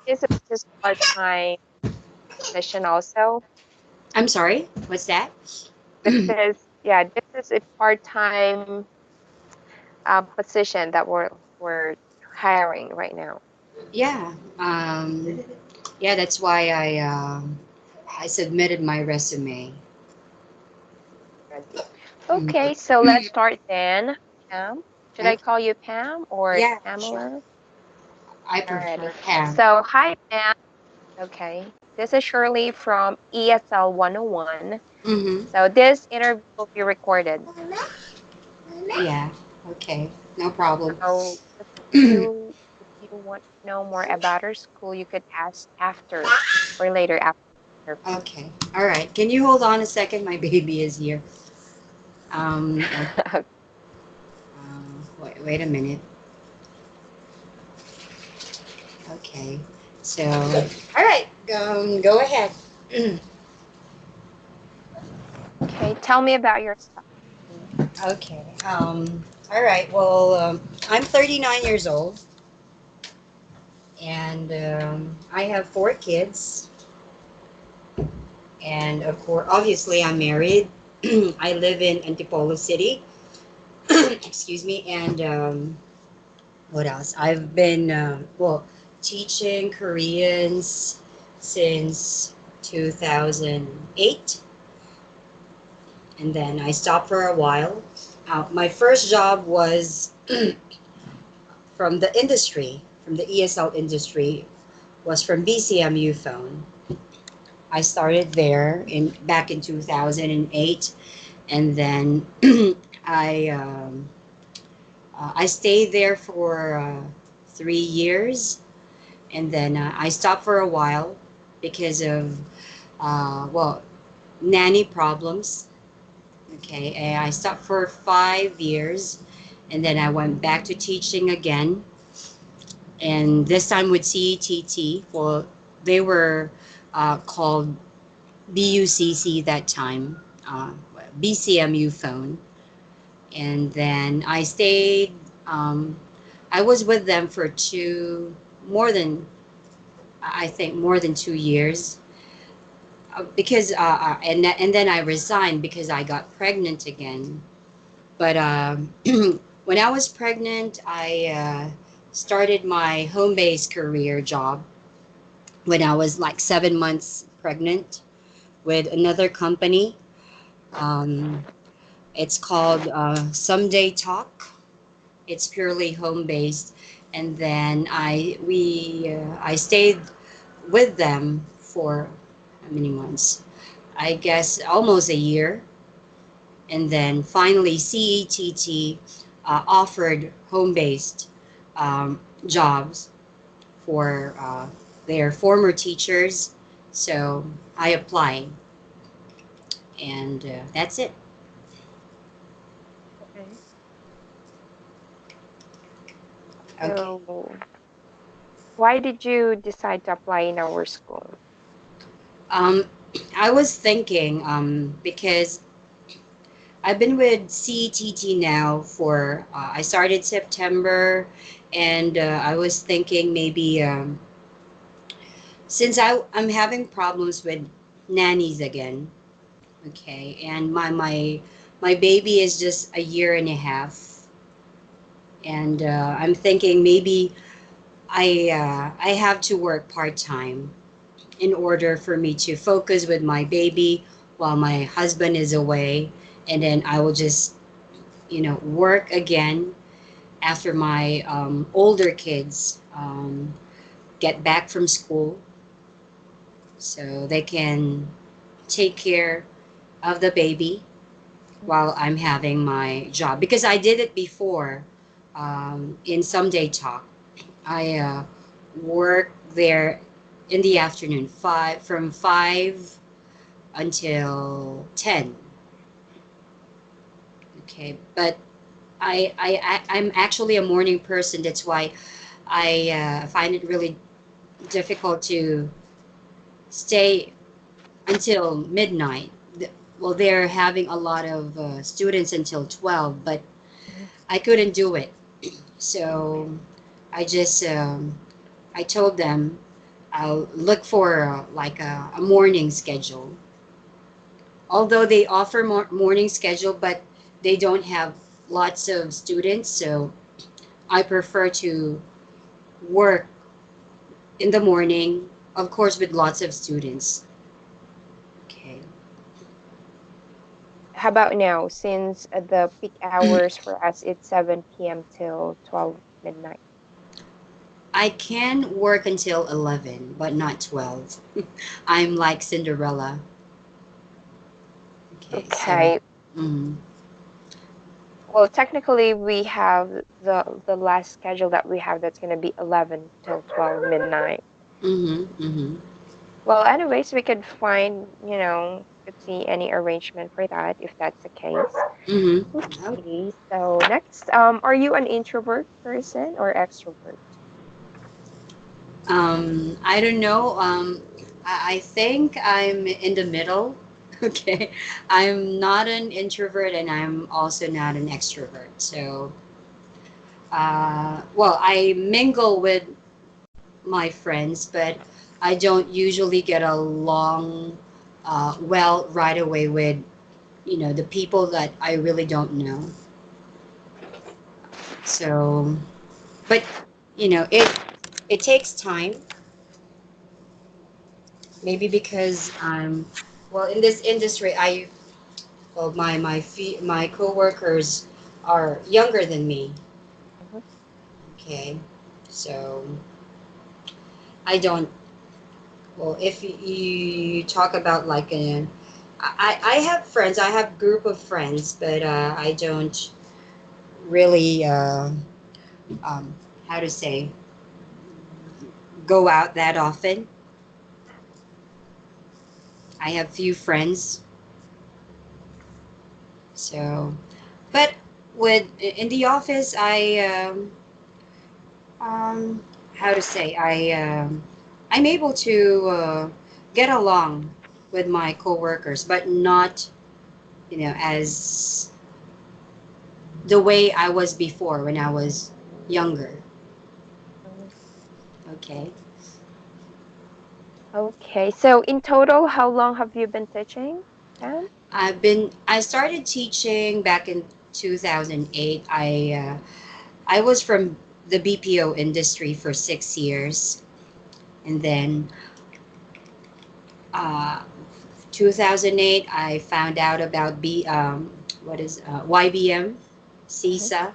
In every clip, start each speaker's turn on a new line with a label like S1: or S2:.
S1: is a just part-time position also.
S2: I'm sorry, what's that?
S1: This is a part-time position that we're hiring right now.
S2: Yeah, yeah, that's why I submitted my resume.
S1: Already.
S2: Mm.
S1: Okay, so let's start then. Pam, should I
S2: Okay.
S1: call you Pam or
S2: Yeah, sure.
S1: Pamela?
S2: I prefer
S1: Alrighty.
S2: Pam.
S1: So hi Pam. Okay, this is Shirley from ESL 101.
S2: Mm-hmm.
S1: So this interview will be recorded.
S2: Yeah. Okay. No problem.
S1: So if you want to know more about our school, you could ask after or later after the interview.
S2: Okay. All right. Can you hold on a second? My baby is here. Okay. Wait a minute. Okay. So, all right. Go ahead.
S1: Okay, tell me about yourself.
S2: Okay. All right. Well, I'm 39 years old, and I have four kids, and of course, obviously, I'm married. I live in Antipolo City. Excuse me. And what else? I've been teaching Koreans since 2008, and then I stopped for a while. My first job was from the industry, from the ESL industry, was from BCMU phone. I started there in back in 2008, and then I stayed there for 3 years, and then I stopped for a while because of well, nanny problems. Okay, and I stopped for 5 years, and then I went back to teaching again, and this time with CETT. Well, they were called BUCC that time, BCMU phone. And then I stayed, um, I was with them for more than, I think, more than 2 years. Because and then I resigned because I got pregnant again. But when I was pregnant, I started my home based career job when I was like 7 months pregnant with another company. Um, it's called Someday Talk. It's purely home based, and then I stayed with them for how many months? I guess almost a year, and then finally CETT offered home based jobs for their former teachers. So I applied, and that's it.
S1: Okay.
S2: Okay.
S1: So why did you decide to apply in our school?
S2: Um, I was thinking because I've been with CETT now for I started September, and I was thinking maybe since I'm having problems with nannies again. Okay, and my baby is just a year and a half, and I'm thinking maybe I have to work part time in order for me to focus with my baby while my husband is away, and then I will just work again after my older kids get back from school, so they can take care of the baby while I'm having my job, because I did it before in Someday Talk. I worked there in the afternoon, from 5 until 10. Okay, but I'm actually a morning person. That's why I find it really difficult to stay until midnight. Well, they're having a lot of students until 12, but I couldn't do it. So I just I told them I'll look for like a morning schedule. Although they offer morning schedule, but they don't have lots of students, so I prefer to work in the morning, of course, with lots of students. Okay.
S1: How about now? Since the peak hours for us it's 7 p.m. till 12 midnight.
S2: I can work until 11, but not 12. I'm like Cinderella. Okay, so.
S1: Okay.
S2: Mm,
S1: Well, technically we have the last schedule that we have that's gonna be 11 till 12 midnight.
S2: mm-hmm, mm-hmm,
S1: Well, anyways, we could find, could see any arrangement for that if that's the case.
S2: mm-hmm. Oh,
S1: Okay, so next, are you an introvert person or extrovert?
S2: I don't know. I think I'm in the middle. Okay. I'm not an introvert and I'm also not an extrovert. So, well, I mingle with my friends, but I don't usually get along well right away with, the people that I really don't know. So, but, it takes time. Maybe because well, in this industry, well, my coworkers are younger than me.
S1: Mhm.
S2: Okay, so I don't. Well, if you talk about like I have friends. I have group of friends, but I don't really um, how to say go out that often. I have few friends, so but with in the office, um, how to say I'm able to get along with my coworkers, but not as the way I was before when I was younger.
S1: Mhm.
S2: Okay,
S1: Okay, so in total, how long have you been teaching, Pam?
S2: I started teaching back in 2008. I was from the BPO industry for 6 years, and then uh, 2008, I found out about what is YBM,
S1: Mhm.
S2: CISA.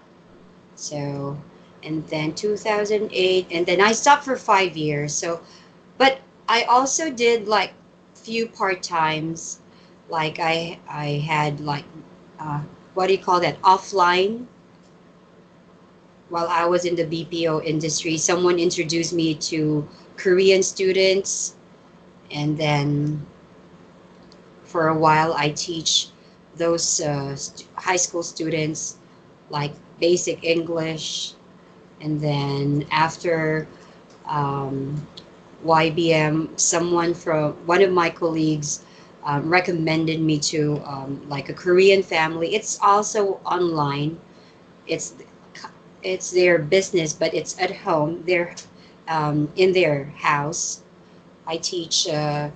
S2: So, and then 2008, and then I stopped for 5 years. So, but I also did like few part times, like I had like uh, what do you call that, offline while I was in the BPO industry. Someone introduced me to Korean students, and then for a while I teach those high school students like basic English, and then after um, YBM, someone from one of my colleagues recommended me to like a Korean family. It's also online. It's it's their business, but it's at home. They're in their house. I teach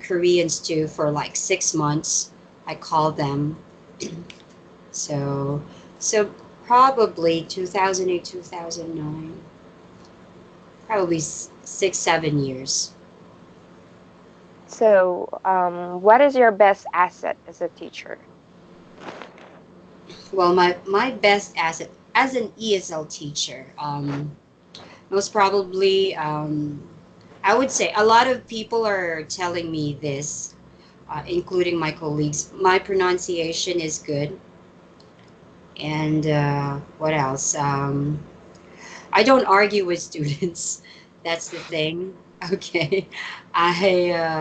S2: Koreans too for like 6 months. I call them. So, so probably 2008, 2009, probably 6, 7 years.
S1: So, what is your best asset as a teacher?
S2: Well, my best asset as an ESL teacher, most probably, I would say a lot of people are telling me this, including my colleagues. My pronunciation is good, and what else? I don't argue with students. That's the thing. Okay, I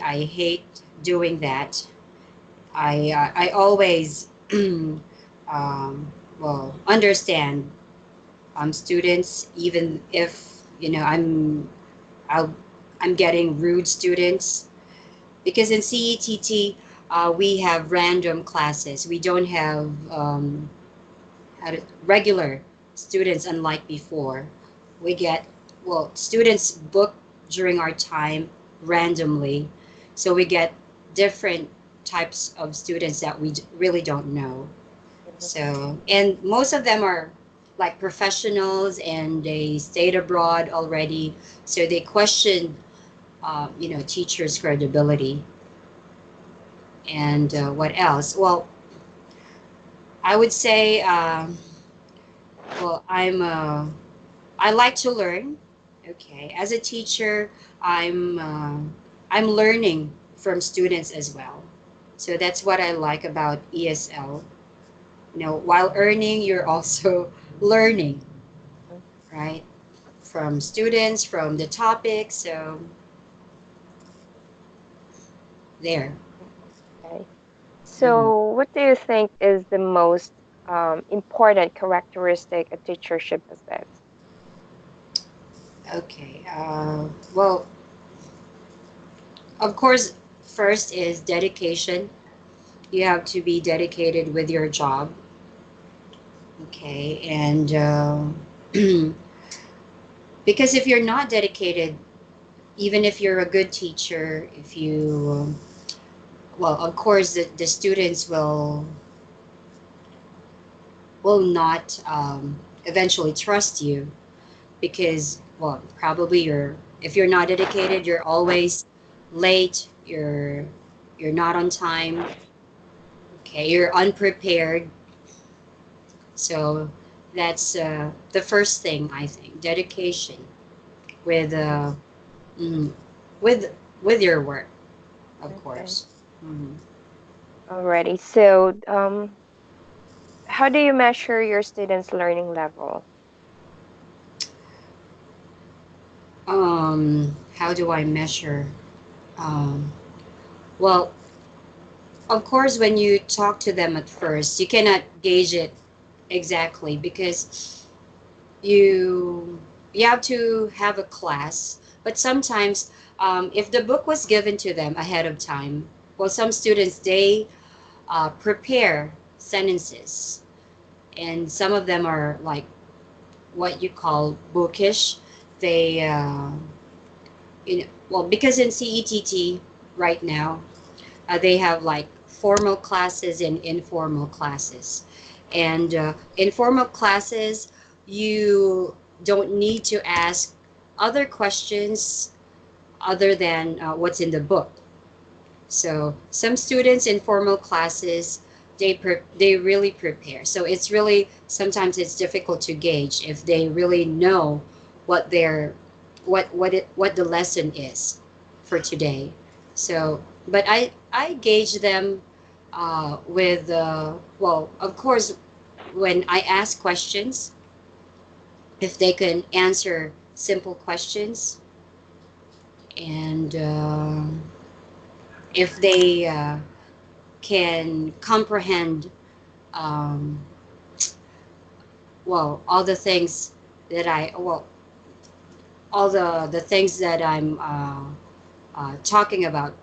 S2: I hate doing that. I always well understand students, even if I'll, I'm getting rude students, because in CETT we have random classes. We don't have regular students, unlike before. We get, well, students book. during our time randomly. So we get different types of students that we really don't know.
S1: Mhm.
S2: So, and most of them are like professionals and they stayed abroad already. So they question, teachers' credibility. And what else? Well, I would say, well, I like to learn. Okay, as a teacher, I'm learning from students as well. So that's what I like about ESL. While earning, you're also learning, right? From students, from the topics. So there.
S1: Okay.
S2: Mhm.
S1: So, what do you think is the most important characteristic a teacher should possess?
S2: Okay. Well, of course, first is dedication. You have to be dedicated with your job. Okay, and because if you're not dedicated, even if you're a good teacher, if you, well, of course, the students will not eventually trust you because, well, probably if you're not dedicated, you're always late. You're not on time. Okay, you're unprepared. So that's the first thing I think. Dedication with
S1: Mhm.
S2: mm, with with your work, of
S1: Okay.
S2: course. Mhm.
S1: Alrighty. So, how do you measure your students' learning level?
S2: How do I measure? Um, well, of course, when you talk to them at first, you cannot gauge it exactly because you you have to have a class. But sometimes, if the book was given to them ahead of time, well, some students they prepare sentences, and some of them are like what you call bookish. They, well, because in CETT right now, they have like formal classes and informal classes. And informal classes, you don't need to ask other questions other than what's in the book. So some students in formal classes, they really prepare. So it's really sometimes it's difficult to gauge if they really know what their what the lesson is for today. So, but I gauge them with well, of course, when I ask questions, if they can answer simple questions and if they can comprehend um, well all the things that I well all the things that I'm talking about,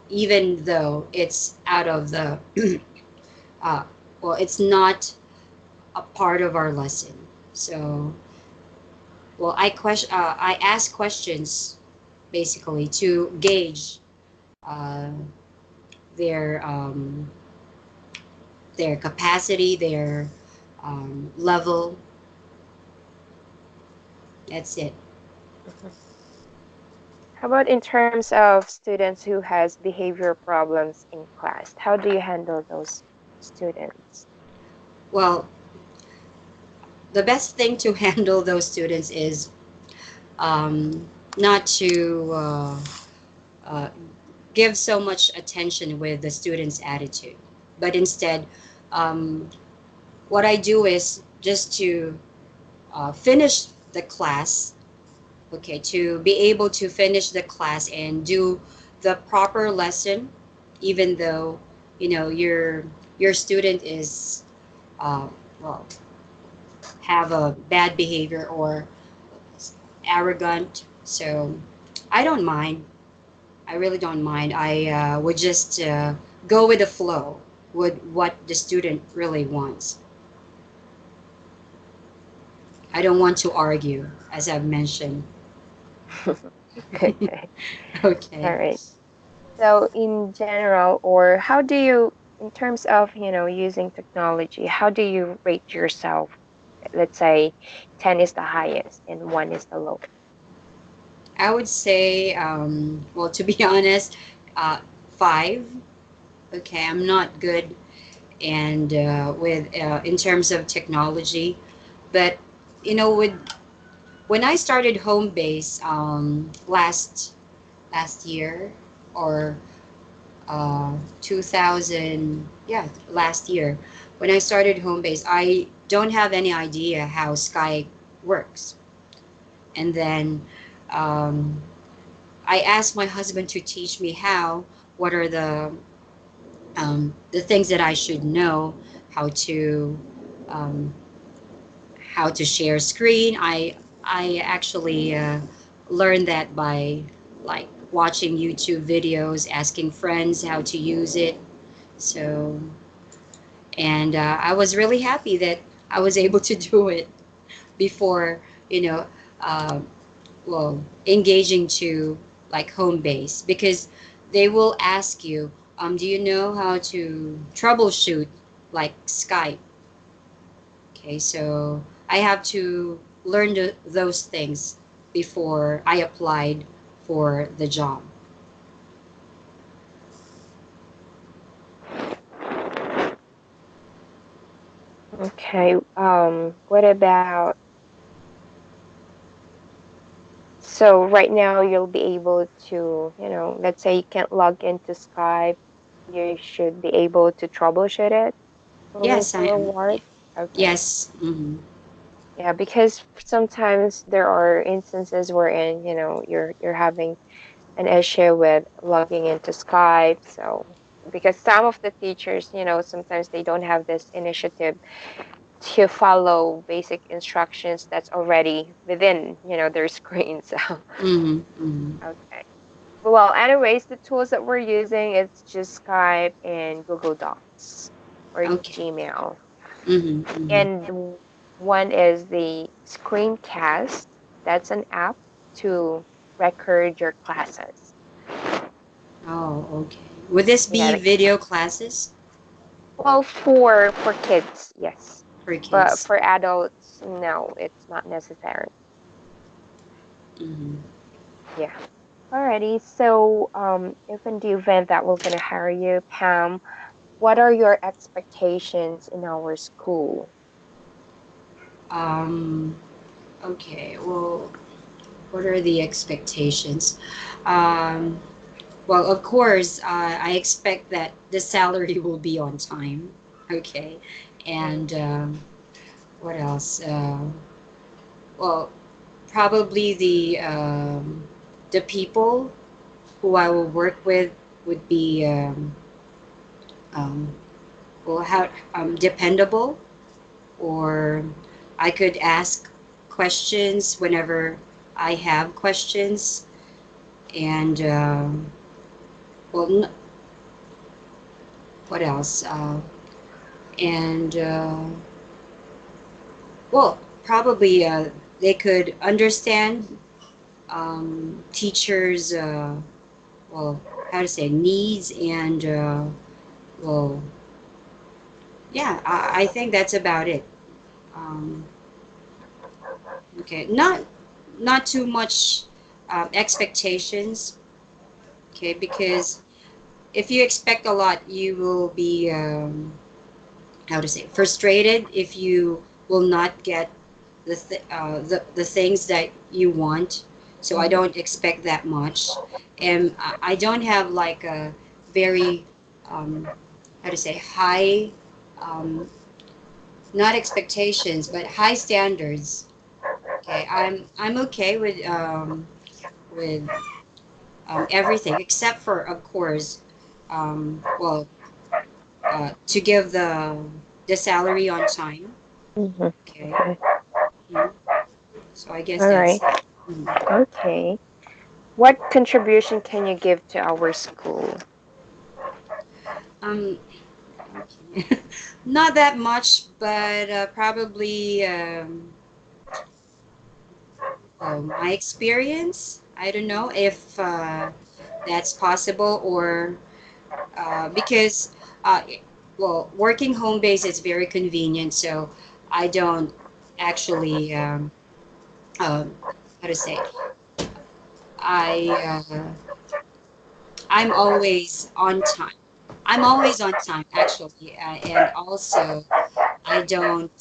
S2: even though it's out of the uh, well, it's not a part of our lesson. So, well, I ask questions basically to gauge uh, their their capacity, their level. That's it.
S1: Mhm. How about in terms of students who has behavior problems in class? How do you handle those students?
S2: Well, the best thing to handle those students is not to uh, give so much attention with the student's attitude, but instead, um, what I do is just to finish the class. Okay, to be able to finish the class and do the proper lesson, even though your student is uh, well have a bad behavior or arrogant. So I don't mind. I really don't mind. I would just go with the flow with what the student really wants. I don't want to argue, as I've mentioned.
S1: Okay. All
S2: Okay.
S1: right. So in general, or how do you, in terms of, using technology, how do you rate yourself? Let's say 10 is the highest and 1 is the lowest.
S2: I would say, well, to be honest, five. Okay, I'm not good and with in terms of technology, but with when I started home base last year or 2000, yeah, last year when I started home base, I don't have any idea how Skype works, and then um, I asked my husband to teach me what are the things that I should know, how to um, how to share screen. I actually learned that by like watching YouTube videos, asking friends how to use it. So, and I was really happy that I was able to do it before, you know, uh, well, engaging to like home base because they will ask you, do you know how to troubleshoot like Skype? Okay, so I have to learn those things before I applied for the job.
S1: Okay. What about, so right now you'll be able to, let's say you can't log into Skype, you should be able to troubleshoot it moving
S2: Yes, I am.
S1: forward. Okay.
S2: Yes. Hmm.
S1: Yeah, because sometimes there are instances wherein, you're having an issue with logging into Skype. So, because some of the teachers, sometimes they don't have this initiative to follow basic instructions that's already within, their screen. So,
S2: Hmm. Hmm.
S1: okay. Well, anyways, the tools that we're using, it's just Skype and Google Docs or
S2: Okay.
S1: Gmail.
S2: Hmm. Hmm.
S1: And one is the Screencast. That's an app to record your classes.
S2: Oh, okay. Would this
S1: Yeah,
S2: be video classes
S1: well, for kids, yes,
S2: for
S1: but
S2: kids?
S1: for adults, no, it's not necessary.
S2: Hmm.
S1: Yeah. Alrighty. So, if in the event that we're gonna hire you, Pam, what are your expectations in our school?
S2: Um, okay. Well, what are the expectations? Um, Well, of course, I expect that the salary will be on time. Okay. And what else? Well, probably the people who I will work with would be um, well, how dependable, or I could ask questions whenever I have questions, and well, what else? And well, probably they could understand teachers' well, how to say needs and well, yeah, I think that's about it. Um, okay, not too much expectations. Okay, because if you expect a lot, you will be how to say frustrated if you will not get the things that you want. So I
S1: Mhm.
S2: don't expect that much, and I don't have like a very how to say high um, not expectations but high standards. Okay, I'm okay with everything except for of course well to give the salary on time.
S1: Mhm.
S2: Okay.
S1: Okay.
S2: Mhm. So I guess
S1: All right.
S2: that's it. Mhm.
S1: Okay. What contribution can you give to our school?
S2: Um, okay. Not that much, but probably well, my experience. I don't know if that's possible or because uh, well, working home base is very convenient, so I don't actually um, how to say I I'm always on time. I'm always on time actually, and also I don't.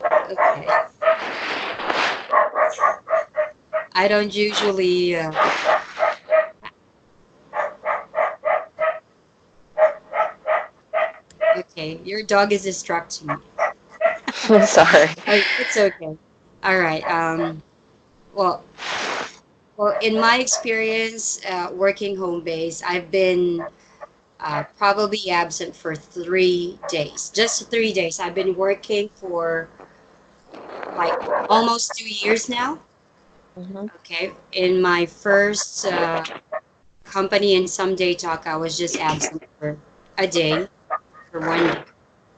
S2: Okay, I don't usually. Okay, your dog is distracting me.
S1: Sorry.
S2: Oh, it's okay. All right. Well, well, in my experience working home base, I've been probably absent for 3 days. Just 3 days. I've been working for like almost 2 years now.
S1: Hmm.
S2: Okay. In my first company in some day talk, I was just absent for a day, for one day,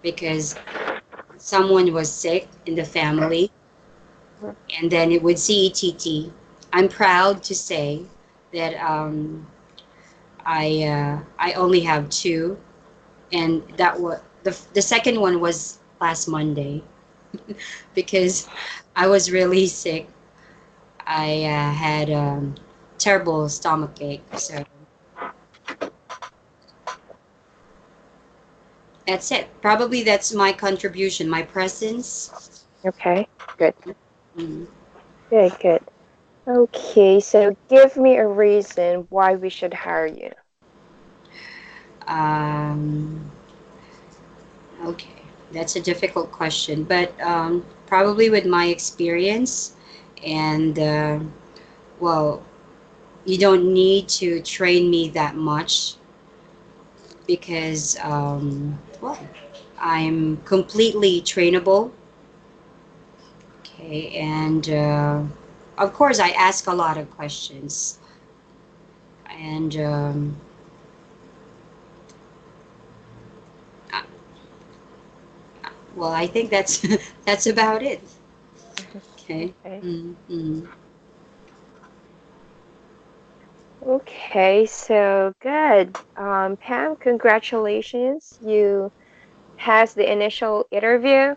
S2: because someone was sick in the family, and then it would CETT. I'm proud to say that I only have two, and that was the second one was last Monday because I was really sick. I had terrible stomach ache, so that's it. Probably that's my contribution, my presence.
S1: Okay, good,
S2: Mhm.
S1: good, good. Okay, so give me a reason why we should hire you.
S2: Um, okay, that's a difficult question, but probably with my experience and well, you don't need to train me that much because well, I'm completely trainable. Okay, and of course I ask a lot of questions, and uh, well, I think that's that's about it.
S1: Mhm.
S2: Okay.
S1: Okay.
S2: Mm-hmm.
S1: Okay, so good. Pam, congratulations. You passed the initial interview.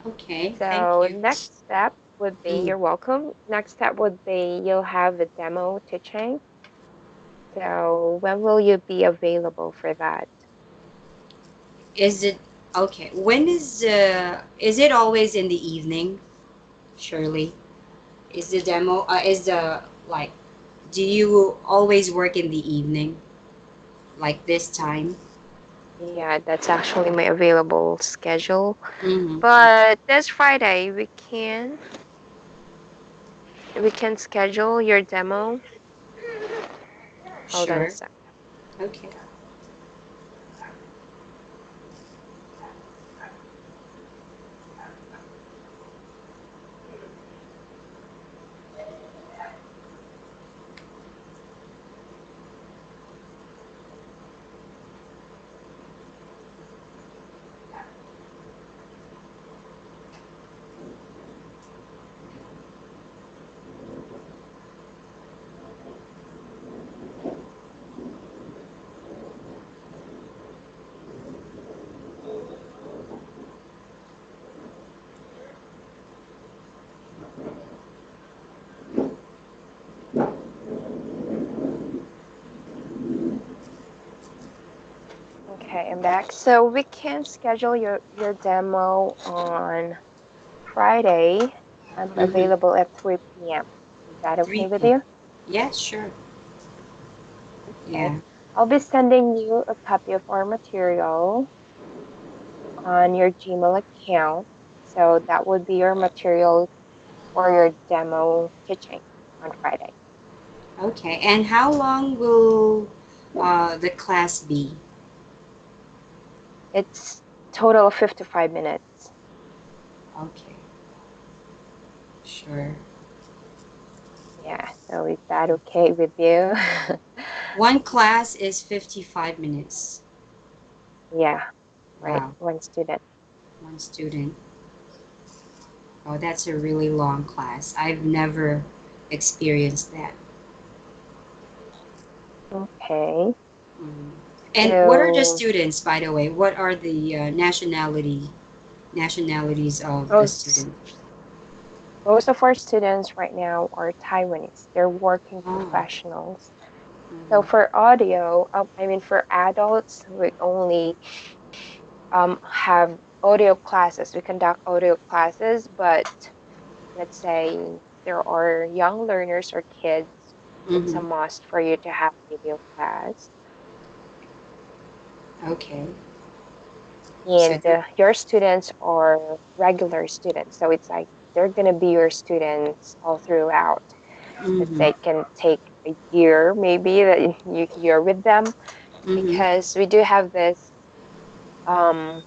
S2: Okay, thank
S1: So
S2: you.
S1: next step would be,
S2: Mm.
S1: you're welcome. Next step would be you'll have a demo teaching. So when will you be available for that?
S2: Is it okay? When is it always in the evening? Surely. Is the demo is the like do you always work in the evening like this time?
S1: Yeah, that's actually my available schedule.
S2: Mm-hmm.
S1: But this Friday we can schedule your demo. Hold on a
S2: Sure.
S1: sec.
S2: Okay.
S1: Okay, I'm back. So we can schedule your demo on Friday. I'm
S2: Mm-hmm.
S1: available at 3 p.m. Is that okay
S2: 3
S1: with
S2: p.m.
S1: you?
S2: Yeah, sure.
S1: Okay.
S2: Yeah.
S1: I'll be sending you a copy of our material on your Gmail account. So that would be your material for your demo teaching on Friday.
S2: Okay. And how long will the class be?
S1: It's total of 55 minutes.
S2: Okay. Sure.
S1: Yeah, so is that okay with you?
S2: One class is 55 minutes.
S1: Yeah, right.
S2: Wow.
S1: One student.
S2: One student. Oh, that's a really long class. I've never experienced that.
S1: Okay.
S2: Mm. And what are the
S1: So
S2: students, by the way? What are the nationalities of the
S1: most
S2: student?
S1: most of our students right now are Taiwanese. They're working
S2: Oh.
S1: professionals. So
S2: Mm-hmm.
S1: for audio, I mean for adults, we only have audio classes. We conduct audio classes, but let's say there are young learners or kids, it's
S2: Mm-hmm.
S1: a must for you to have video class.
S2: Okay. So
S1: And your students are regular students, so it's like they're gonna be your students all throughout. Let's
S2: mm-hmm.
S1: say it can take a year maybe that you're with them
S2: Mm-hmm.
S1: because we do have this um,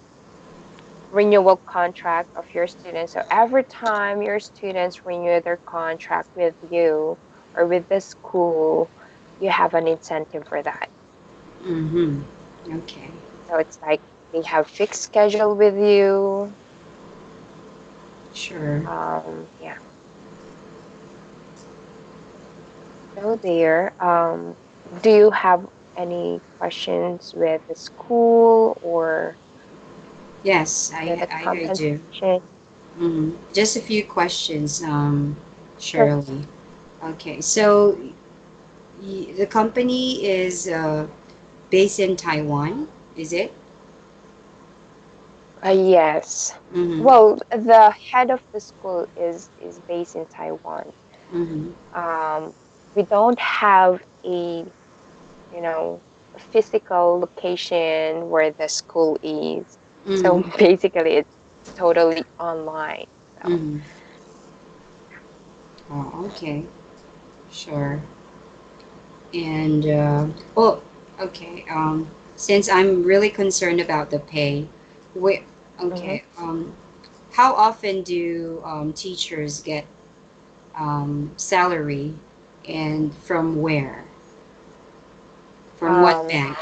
S1: renewal contract of your students. So every time your students renew their contract with you or with the school, you have an incentive for that.
S2: Mm-hmm. Okay.
S1: So it's like they have fixed schedule with you.
S2: Sure.
S1: Yeah. So there. Do you have any questions with the school or
S2: Yes,
S1: with the
S2: I do.
S1: compensation?
S2: Mm-hmm. Just a few questions,
S1: Sure.
S2: Shirley. Okay, so the company is based in Taiwan, is it?
S1: Yes.
S2: Mm-hmm.
S1: Well, the head of the school is based in Taiwan.
S2: Mm-hmm.
S1: Um, we don't have a, you know, a physical location where the school is. So
S2: Mm-hmm.
S1: basically, it's totally online. So,
S2: Mm-hmm. Oh, okay. Sure. And oh, okay. Since I'm really concerned about the pay, wait,
S1: mhm.
S2: okay. How often do teachers get salary, and from where? From what
S1: Um,
S2: bank?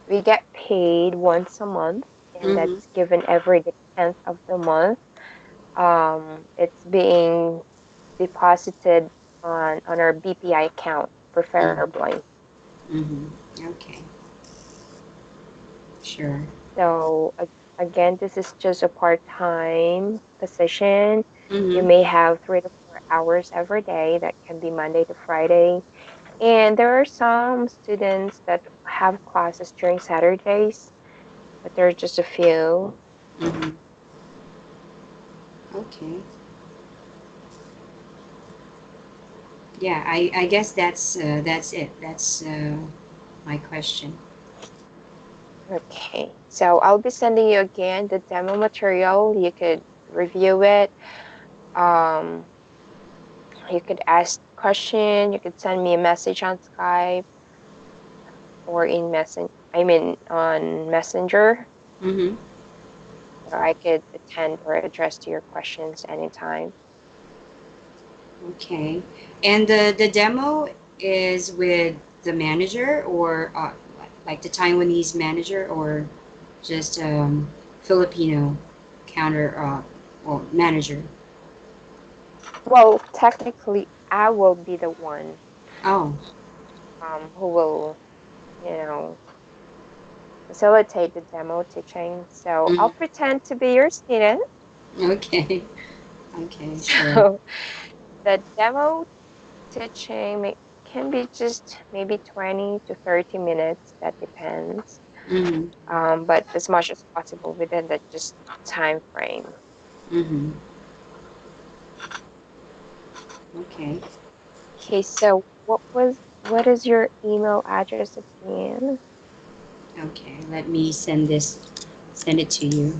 S1: we get paid once a month, and
S2: Mm-hmm.
S1: that's given every the 10th of the month. It's being deposited on our BPI account, preferably.
S2: Mm-hmm. Okay. Sure.
S1: So again, this is just a part-time position. You
S2: Mm-hmm.
S1: may have 3 to 4 hours every day. That can be Monday to Friday. And there are some students that have classes during Saturdays, but there are just a few.
S2: Mm-hmm. Okay. Yeah, I guess that's it. That's my question.
S1: Okay, so I'll be sending you again the demo material. You could review it. Um, you could ask question. You could send me a message on Skype or in messen. I mean on Messenger,
S2: Mm-hmm.
S1: so I could attend or address to your questions anytime.
S2: Okay. And the demo is with the manager, or like the Taiwanese manager, or just Filipino counter well, manager.
S1: Well, technically, I will be the one
S2: Oh.
S1: who will, you know, facilitate the demo teaching. So I'll
S2: Mm.
S1: pretend to be your student.
S2: Okay. Okay. Sure.
S1: So the demo teaching can be just maybe 20 to 30 minutes. That depends.
S2: Mm-hmm.
S1: But as much as possible within that just time frame.
S2: Mm-hmm. Okay.
S1: Okay, so what is your email address again?
S2: Okay. Let me send it to you.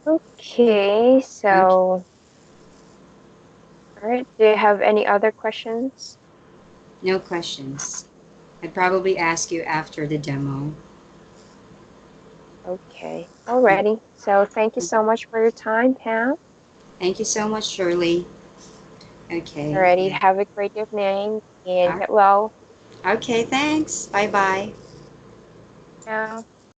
S1: Okay,
S2: Okay.
S1: so all right. Do you have any other questions?
S2: No questions. I'd probably ask you after the demo.
S1: Okay. Alrighty. So thank you so much for your time, Pam.
S2: Thank you so much, Shirley. Okay.
S1: Alrighty. Have a great evening and
S2: Uh,
S1: get well
S2: Okay, thanks. Bye bye.
S1: now.